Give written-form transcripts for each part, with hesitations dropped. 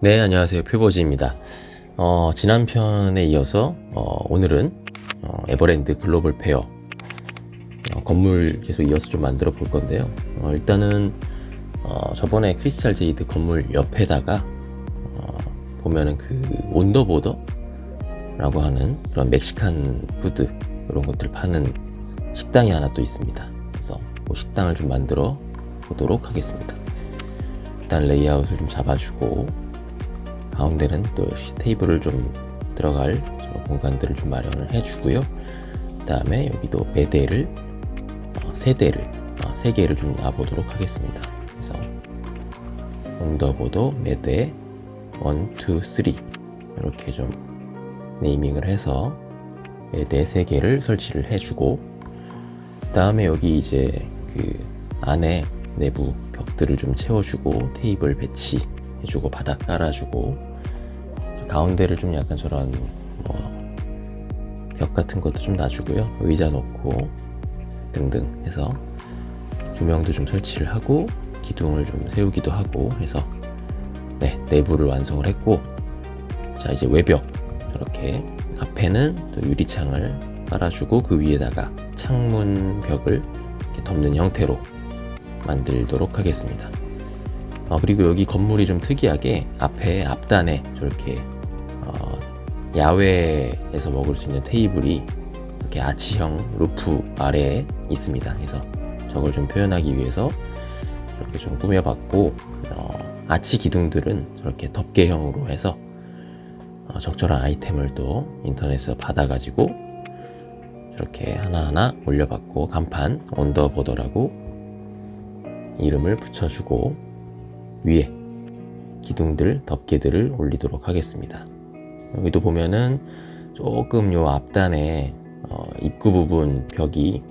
네, 안녕하세요. 표버지입니다. 지난 편에 이어서 오늘은 에버랜드 글로벌 페어 건물 계속 이어서 좀 만들어 볼 건데요. 일단은 저번에 크리스탈 제이드 건물 옆에다가 보면은 그 온더보더라고 하는 그런 멕시칸 푸드 이런 것들 파는 식당이 하나 또 있습니다. 그래서 그 식당을 좀 만들어 보도록 하겠습니다. 일단 레이아웃을 좀 잡아주고 가운데는 또 역시 테이블을 좀 들어갈 공간들을 좀 마련을 해주고요. 그 다음에 여기도 매대를 세 개를 좀 놔보도록 하겠습니다. 그래서 온더보더 매대 1, 2, 3 이렇게 좀 네이밍을 해서 매대 3개를 설치를 해주고, 그 다음에 여기 이제 그 안에 내부 벽들을 좀 채워주고 테이블 배치해주고 바닥 깔아주고, 가운데를 좀 약간 저런 벽 같은 것도 좀 놔주고요. 의자 놓고 등등 해서 조명도 좀 설치를 하고 기둥을 좀 세우기도 하고 해서 내부를 완성을 했고, 자 이제 외벽 이렇게 앞에는 또 유리창을 깔아주고 그 위에다가 창문 벽을 이렇게 덮는 형태로 만들도록 하겠습니다. 그리고 여기 건물이 좀 특이하게 앞단에 저렇게 야외에서 먹을 수 있는 테이블이 이렇게 아치형 루프 아래에 있습니다. 그래서 저걸 좀 표현하기 위해서 이렇게 좀 꾸며봤고, 아치 기둥들은 저렇게 덮개형으로 해서 적절한 아이템을 또 인터넷에서 받아가지고 저렇게 하나하나 올려봤고, 간판 언더보더라고 이름을 붙여주고 위에 기둥들 덮개들을 올리도록 하겠습니다. 여기도 보면은 조금 요 앞단에 입구 부분 벽이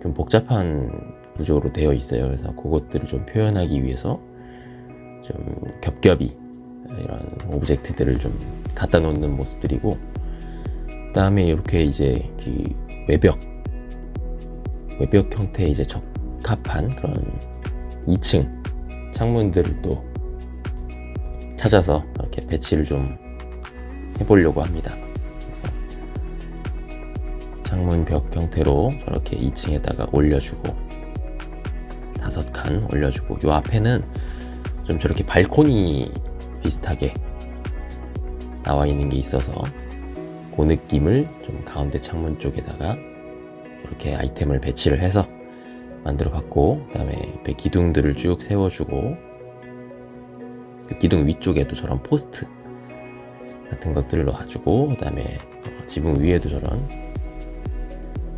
좀 복잡한 구조로 되어 있어요. 그래서 그것들을 좀 표현하기 위해서 좀 겹겹이 이런 오브젝트들을 좀 갖다 놓는 모습들이고, 그 다음에 이렇게 이제 그 외벽 형태의 이제 적합한 그런 2층 창문들을 또 찾아서 이렇게 배치를 좀 해보려고 합니다. 그래서 창문 벽 형태로 저렇게 2층에다가 올려주고 5칸 올려주고, 요 앞에는 좀 저렇게 발코니 비슷하게 나와 있는 게 있어서 그 느낌을 좀 가운데 창문 쪽에다가 이렇게 아이템을 배치를 해서 만들어 봤고, 그 다음에 옆에 기둥들을 쭉 세워주고 그 기둥 위쪽에도 저런 포스트 같은 것들을 놔주고, 그 다음에 지붕 위에도 저런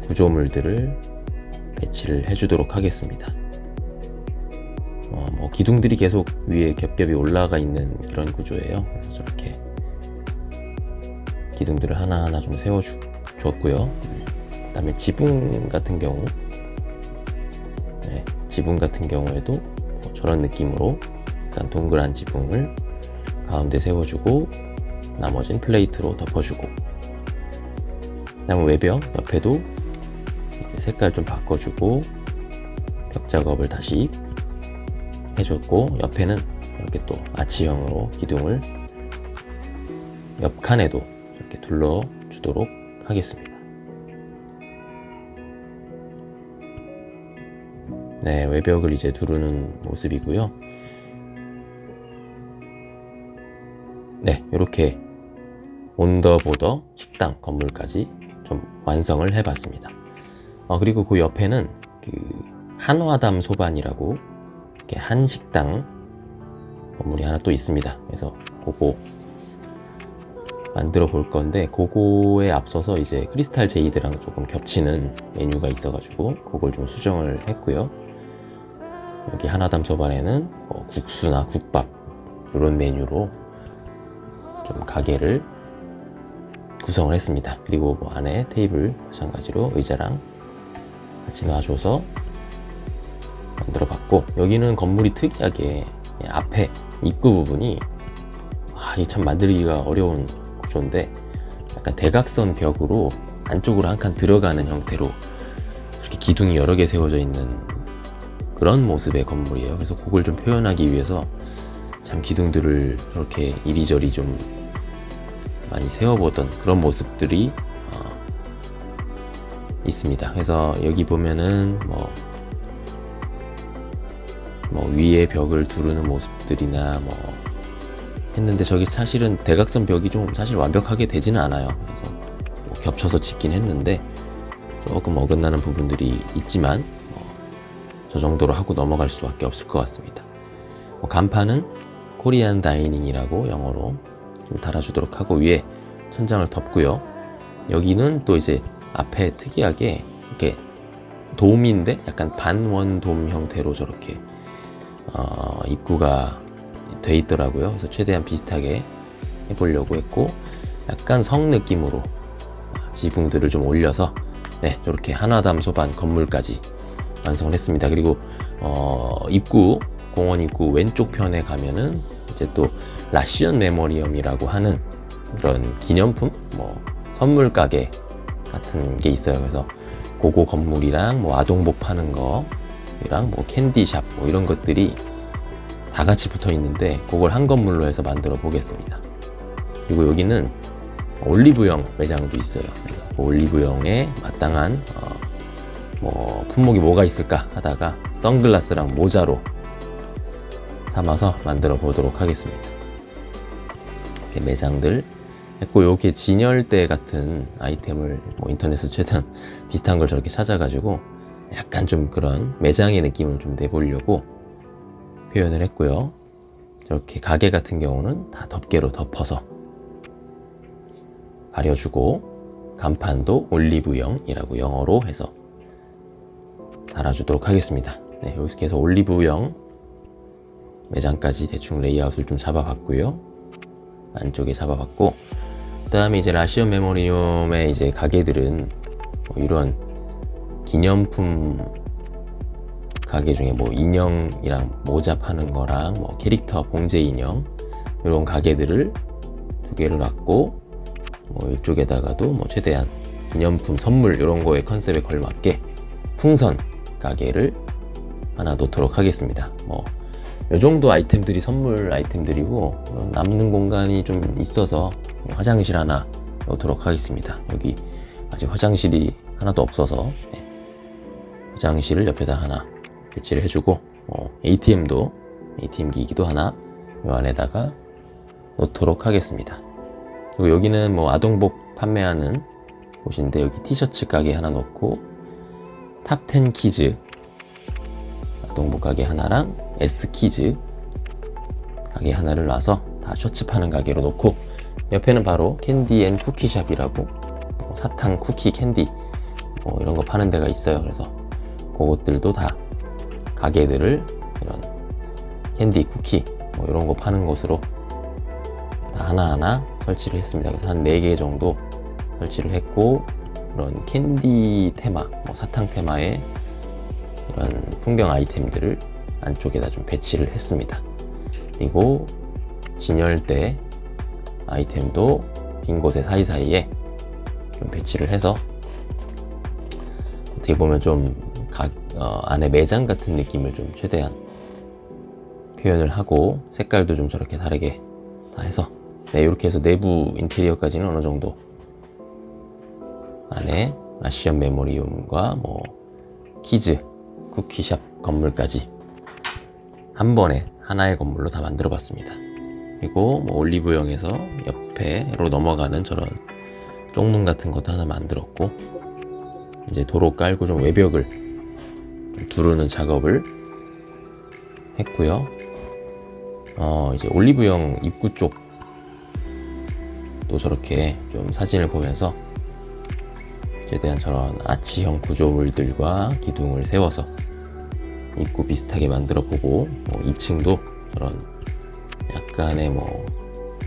구조물들을 배치를 해주도록 하겠습니다. 기둥들이 계속 위에 겹겹이 올라가 있는 그런 구조예요. 그래서 저렇게 기둥들을 하나하나 좀 세워주었고요. 그 다음에 지붕 같은 경우에도 저런 느낌으로 일단 동그란 지붕을 가운데 세워주고 나머지는 플레이트로 덮어주고, 그 다음에 외벽 옆에도 색깔 좀 바꿔주고 벽 작업을 다시 해줬고, 옆에는 이렇게 또 아치형으로 기둥을 옆 칸에도 이렇게 둘러주도록 하겠습니다. 네, 외벽을 이제 두르는 모습이고요. 네, 이렇게 온더보더 식당 건물까지 좀 완성을 해봤습니다. 그리고 그 옆에는 그 한화담 소반이라고 이렇게 한식당 건물이 하나 또 있습니다. 그래서 그거 만들어 볼 건데, 그거에 앞서서 이제 크리스탈 제이드랑 조금 겹치는 메뉴가 있어가지고 그걸 좀 수정을 했고요. 여기 한화담 소반에는 국수나 국밥 이런 메뉴로 좀 가게를 구성을 했습니다. 그리고 안에 테이블 마찬가지로 의자랑 같이 놔줘서 만들어 봤고, 여기는 건물이 특이하게 앞에 입구 부분이 이게 참 만들기가 어려운 구조인데, 약간 대각선 벽으로 안쪽으로 한 칸 들어가는 형태로 이렇게 기둥이 여러 개 세워져 있는 그런 모습의 건물이에요. 그래서 그걸 좀 표현하기 위해서 참 기둥들을 저렇게 이리저리 좀 많이 세워보던 그런 모습들이 있습니다. 그래서 여기 보면은 뭐 위에 벽을 두르는 모습들이나 뭐 했는데, 저기 사실은 대각선 벽이 좀 사실 완벽하게 되지는 않아요. 그래서 뭐 겹쳐서 짓긴 했는데 조금 어긋나는 부분들이 있지만 저 정도로 하고 넘어갈 수밖에 없을 것 같습니다. 간판은 코리안 다이닝이라고 영어로 좀 달아주도록 하고 위에 천장을 덮고요. 여기는 또 이제 앞에 특이하게 이렇게 돔인데 약간 반원돔 형태로 저렇게 입구가 돼 있더라고요. 그래서 최대한 비슷하게 해보려고 했고, 약간 성 느낌으로 지붕들을 좀 올려서 저렇게 한화담 소반 건물까지 완성을 했습니다. 그리고 입구, 공원 입구 왼쪽 편에 가면은 이제 또 라시언 메모리엄이라고 하는 그런 기념품 선물 가게 같은 게 있어요. 그래서 그거 건물이랑 아동복 파는 거랑 캔디샵 이런 것들이 다 같이 붙어 있는데, 그걸 한 건물로 해서 만들어 보겠습니다. 그리고 여기는 올리브영 매장도 있어요. 그래서 올리브영에 마땅한 품목이 뭐가 있을까 하다가 선글라스랑 모자로 삼아서 만들어 보도록 하겠습니다. 이렇게 매장들 했고, 이렇게 진열대 같은 아이템을 인터넷에서 최대한 비슷한 걸 저렇게 찾아가지고 약간 좀 그런 매장의 느낌을 좀 내보려고 표현을 했고요. 저렇게 가게 같은 경우는 다 덮개로 덮어서 가려주고, 간판도 올리브영이라고 영어로 해서 달아주도록 하겠습니다. 이렇게 해서 올리브영 매장까지 대충 레이아웃을 좀 잡아봤고요. 안쪽에 잡아봤고, 그 다음에 이제 라시언 메모리움의 이제 가게들은 이런 기념품 가게 중에 인형이랑 모자 파는 거랑 캐릭터 봉제 인형 이런 가게들을 두 개를 놨고, 이쪽에다가도 최대한 기념품 선물 이런 거에 컨셉에 걸맞게 풍선 가게를 하나 놓도록 하겠습니다. 이 정도 아이템들이 선물 아이템들이고, 남는 공간이 좀 있어서 화장실 하나 놓도록 하겠습니다. 여기 아직 화장실이 하나도 없어서 화장실을 옆에다 하나 배치를 해주고, ATM 기기도 하나 이 안에다가 놓도록 하겠습니다. 그리고 여기는 아동복 판매하는 곳인데, 여기 티셔츠 가게 하나 놓고, 탑10 키즈 아동복 가게 하나랑 S키즈 가게 하나를 놔서 다 셔츠 파는 가게로 놓고, 옆에는 바로 캔디 앤 쿠키샵이라고 사탕, 쿠키, 캔디 이런 거 파는 데가 있어요. 그래서 그것들도 다 가게들을 이런 캔디, 쿠키 이런 거 파는 곳으로 다 하나하나 설치를 했습니다. 그래서 한 4개 정도 설치를 했고, 이런 캔디 테마, 사탕 테마의 이런 풍경 아이템들을 안쪽에다 좀 배치를 했습니다. 그리고 진열대 아이템도 빈 곳의 사이사이에 좀 배치를 해서, 어떻게 보면 좀 안에 매장 같은 느낌을 좀 최대한 표현을 하고, 색깔도 좀 저렇게 다르게 다 해서 이렇게 해서 내부 인테리어까지는 어느 정도 안에 라시언 메모리움과 키즈, 쿠키샵 건물까지 한 번에 하나의 건물로 다 만들어 봤습니다. 그리고 올리브영에서 옆에로 넘어가는 저런 쪽문 같은 것도 하나 만들었고, 이제 도로 깔고 좀 외벽을 좀 두르는 작업을 했고요. 이제 올리브영 입구 쪽도 저렇게 좀 사진을 보면서 최대한 저런 아치형 구조물들과 기둥을 세워서 입구 비슷하게 만들어 보고, 2층도 저런 약간의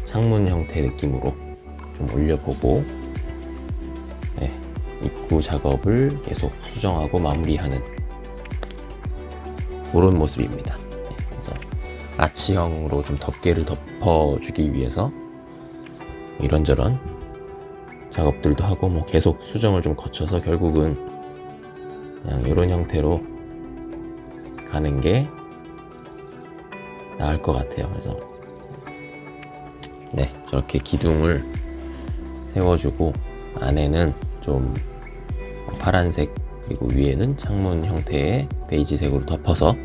창문 형태 느낌으로 좀 올려보고, 입구 작업을 계속 수정하고 마무리하는 그런 모습입니다. 그래서 아치형으로 좀 덮개를 덮어주기 위해서 이런저런 작업들도 하고, 계속 수정을 좀 거쳐서 결국은 그냥 이런 형태로 가는 게 나을 것 같아요. 그래서 네, 저렇게 기둥을 세워주고 안에는 좀 파란색 그리고 위에는 창문 형태의 베이지색으로 덮어서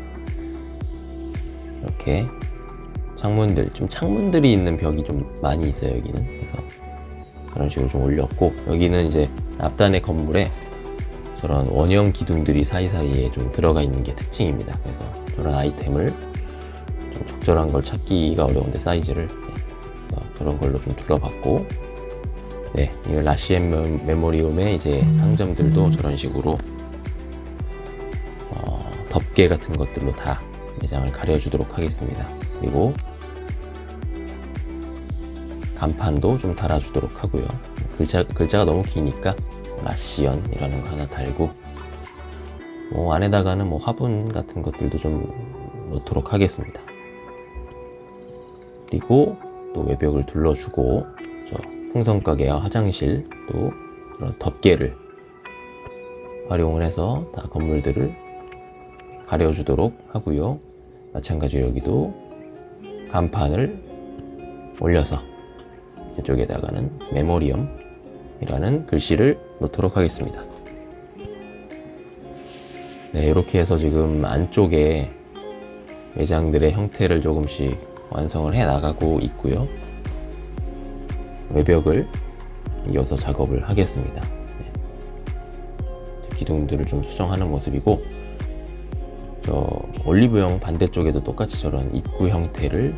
이렇게 창문들이 있는 벽이 좀 많이 있어요. 여기는. 그래서 그런 식으로 좀 올렸고, 여기는 이제 앞단의 건물에 저런 원형 기둥들이 사이사이에 좀 들어가 있는 게 특징입니다. 그래서 저런 아이템을 좀 적절한 걸 찾기가 어려운데 사이즈를, 그래서 그런 걸로 좀 둘러봤고, 네, 이 라시엠 메모리움의 이제 상점들도 저런 식으로 덮개 같은 것들로 다 매장을 가려주도록 하겠습니다. 그리고 간판도 좀 달아주도록 하고요. 글자가 너무 기니까 라시언이라는 거 하나 달고, 안에다가는 화분 같은 것들도 좀 놓도록 하겠습니다. 그리고 또 외벽을 둘러주고, 저 풍선가게와 화장실 또 그런 덮개를 활용을 해서 다 건물들을 가려주도록 하고요. 마찬가지로 여기도 간판을 올려서 이쪽에다가는 메모리엄이라는 글씨를 놓도록 하겠습니다. 네, 이렇게 해서 지금 안쪽에 매장들의 형태를 조금씩 완성을 해 나가고 있고요. 외벽을 이어서 작업을 하겠습니다. 네. 기둥들을 좀 수정하는 모습이고, 저 올리브영 반대쪽에도 똑같이 저런 입구 형태를,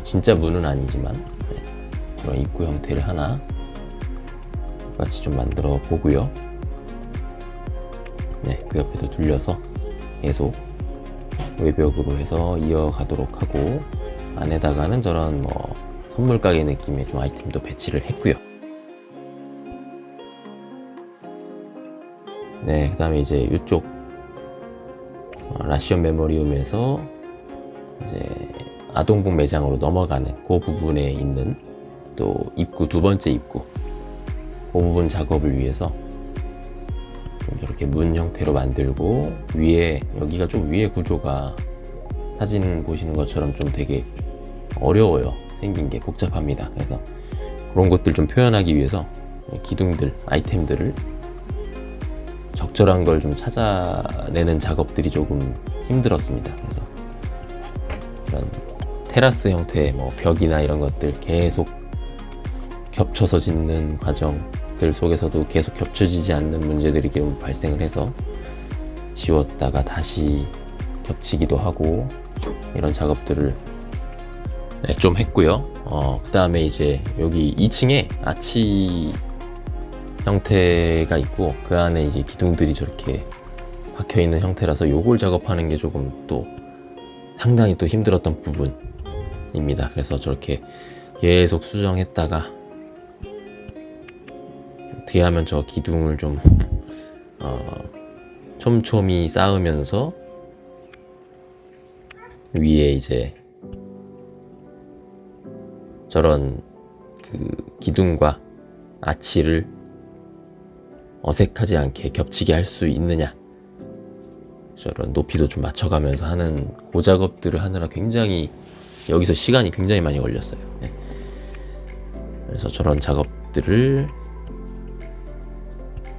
진짜 문은 아니지만 저런 입구 형태를 하나 똑같이 좀 만들어 보고요. 네, 그 옆에도 둘려서 계속 외벽으로 해서 이어가도록 하고, 안에다가는 저런 선물 가게 느낌의 좀 아이템도 배치를 했고요. 네, 그 다음에 이제 이쪽 라시언 메모리움에서 이제 아동복 매장으로 넘어가는 그 부분에 있는 또 입구, 두 번째 입구, 그 부분 작업을 위해서 좀 저렇게 문 형태로 만들고, 위에, 여기가 좀 위에 구조가 사진 보시는 것처럼 좀 되게 어려워요. 생긴 게 복잡합니다. 그래서 그런 것들 좀 표현하기 위해서 기둥들, 아이템들을 적절한 걸 좀 찾아내는 작업들이 조금 힘들었습니다. 그래서 이런 테라스 형태의 벽이나 이런 것들 계속 겹쳐서 짓는 과정들 속에서도 계속 겹쳐지지 않는 문제들이 좀 발생을 해서 지웠다가 다시 겹치기도 하고, 이런 작업들을 좀 했고요. 그 다음에 이제 여기 2층에 아치 형태가 있고, 그 안에 이제 기둥들이 저렇게 박혀 있는 형태라서 요걸 작업하는 게 조금 또 상당히 또 힘들었던 부분입니다. 그래서 저렇게 계속 수정했다가 어떻게 하면 저 기둥을 좀 촘촘히 쌓으면서 위에 이제 저런 그 기둥과 아치를 어색하지 않게 겹치게 할 수 있느냐, 저런 높이도 좀 맞춰가면서 하는 그 작업들을 하느라 굉장히 여기서 시간이 굉장히 많이 걸렸어요. 네. 그래서 저런 작업들을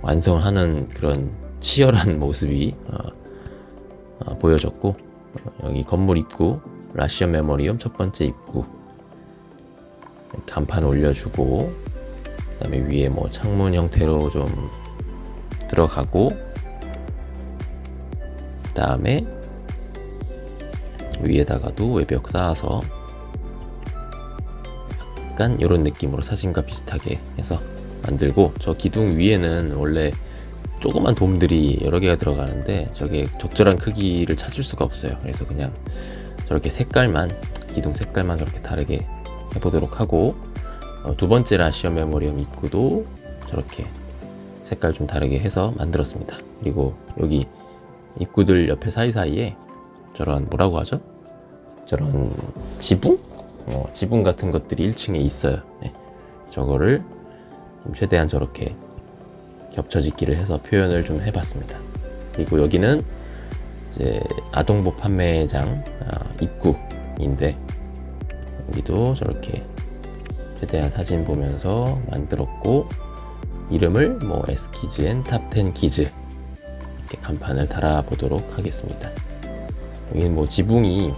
완성하는 그런 치열한 모습이 보여졌고, 여기 건물 입구, 라시언 메모리엄 첫 번째 입구 간판 올려주고, 그 다음에 위에 창문 형태로 좀 들어가고, 그 다음에 위에다가도 외벽 쌓아서 약간 이런 느낌으로 사진과 비슷하게 해서 만들고, 저 기둥 위에는 원래 조그만 돔들이 여러 개가 들어가는데 저게 적절한 크기를 찾을 수가 없어요. 그래서 그냥 저렇게 기둥 색깔만 그렇게 다르게 해보도록 하고, 두 번째 라시언 메모리엄 입구도 저렇게 색깔 좀 다르게 해서 만들었습니다. 그리고 여기 입구들 옆에 사이사이에 저런 뭐라고 하죠? 저런 지붕? 지붕 같은 것들이 1층에 있어요. 네. 저거를 좀 최대한 저렇게 겹쳐짓기를 해서 표현을 좀 해봤습니다. 그리고 여기는 이제 아동복 판매장 입구인데, 여기도 저렇게 최대한 사진 보면서 만들었고, 이름을 뭐 에스키즈 앤 탑10 키즈 이렇게 간판을 달아보도록 하겠습니다. 여기는 뭐 지붕이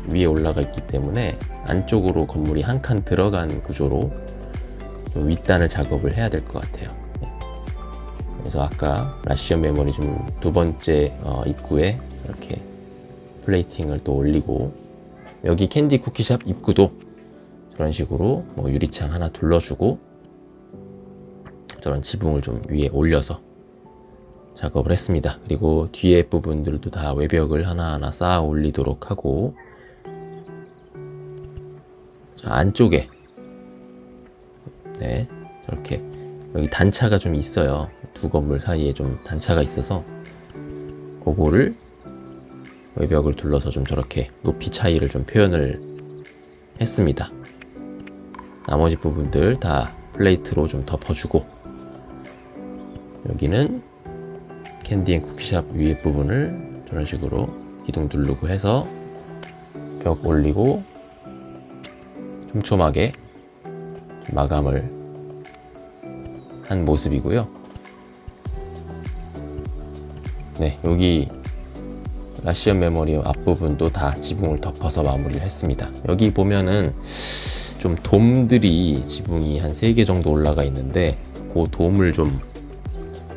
위에 올라가 있기 때문에 안쪽으로 건물이 한 칸 들어간 구조로 좀 윗단을 작업을 해야 될 것 같아요. 그래서 아까 라시언 메모리 좀 두 번째 입구에 이렇게 플레이팅을 또 올리고, 여기 캔디 쿠키샵 입구도 저런 식으로 뭐 유리창 하나 둘러주고 저런 지붕을 좀 위에 올려서 작업을 했습니다. 그리고 뒤에 부분들도 다 외벽을 하나하나 쌓아 올리도록 하고, 자, 안쪽에 네, 저렇게 여기 단차가 좀 있어요. 두 건물 사이에 좀 단차가 있어서 그거를 외벽을 둘러서 좀 저렇게 높이 차이를 좀 표현을 했습니다. 나머지 부분들 다 플레이트로 좀 덮어주고, 여기는 캔디 앤 쿠키샵 위에 부분을 저런 식으로 기둥 누르고 해서 벽 올리고 촘촘하게 마감을 한 모습이고요. 네, 여기 라시언 메모리 앞부분도 다 지붕을 덮어서 마무리를 했습니다. 여기 보면은 좀 돔들이 지붕이 한 3개 정도 올라가 있는데, 그 돔을 좀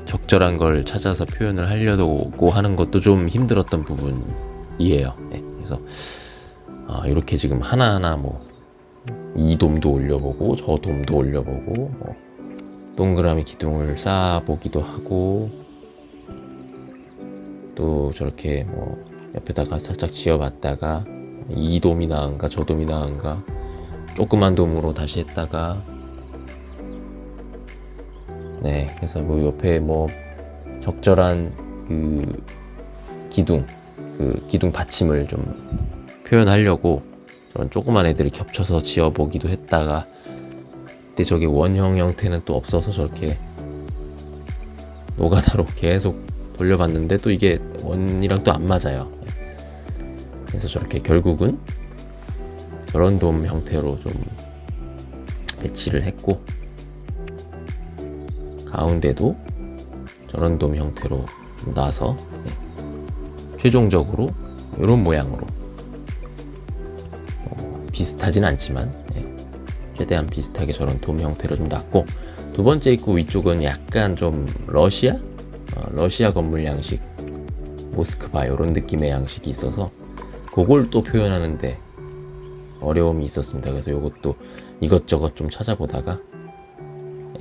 적절한 걸 찾아서 표현을 하려고 하는 것도 좀 힘들었던 부분이에요. 네, 그래서 이렇게 지금 하나하나 뭐 이 돔도 올려보고 저 돔도 올려보고 뭐 동그라미 기둥을 쌓아보기도 하고, 또 저렇게 뭐 옆에다가 살짝 지어봤다가 이 돔이 나은가 저 돔이 나은가 조그만 돔으로 다시 했다가, 네, 그래서 뭐 옆에 뭐 적절한 그 기둥 받침을 좀 표현하려고 저런 조그만 애들을 겹쳐서 지어보기도 했다가, 근데 저게 원형 형태는 또 없어서 저렇게 노가다로 계속 돌려봤는데 또 이게 원이랑 또 안 맞아요. 그래서 저렇게 결국은 저런 돔 형태로 좀 배치를 했고, 가운데도 저런 돔 형태로 좀 놔서 최종적으로 이런 모양으로 비슷하진 않지만 최대한 비슷하게 저런 돔 형태로 좀 놨고, 두 번째 입구 위쪽은 약간 좀 러시아 건물 양식, 모스크바 이런 느낌의 양식이 있어서 그걸 또 표현하는데 어려움이 있었습니다. 그래서 이것도 이것저것 좀 찾아보다가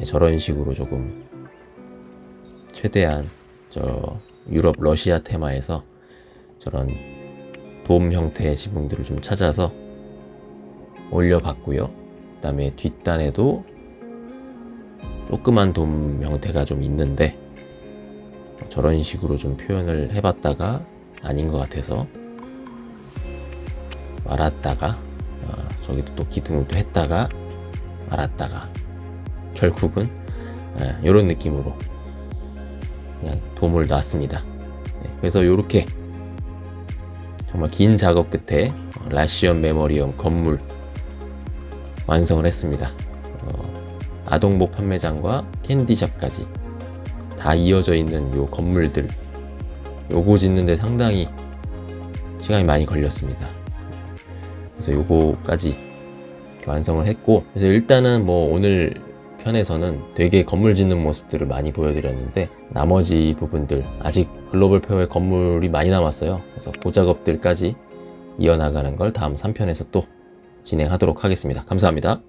저런 식으로 조금 최대한 저 유럽 러시아 테마에서 저런 돔 형태의 지붕들을 좀 찾아서 올려봤고요. 그 다음에 뒷단에도 조그만 돔 형태가 좀 있는데 저런 식으로 좀 표현을 해봤다가 아닌 것 같아서 말았다가 저기도 또 기둥을 또 했다가 말았다가 결국은 이런 느낌으로 그냥 돔을 놨습니다. 그래서 이렇게 정말 긴 작업 끝에 라시언 메모리엄 건물 완성을 했습니다. 아동복 판매장과 캔디샵까지 다 이어져 있는 요 건물들, 요거 짓는데 상당히 시간이 많이 걸렸습니다. 그래서 요거까지 완성을 했고, 그래서 일단은 뭐 오늘 편에서는 되게 건물 짓는 모습들을 많이 보여드렸는데, 나머지 부분들 아직 글로벌 페어에 건물이 많이 남았어요. 그래서 그 작업들까지 이어나가는 걸 다음 3편에서 또 진행하도록 하겠습니다. 감사합니다.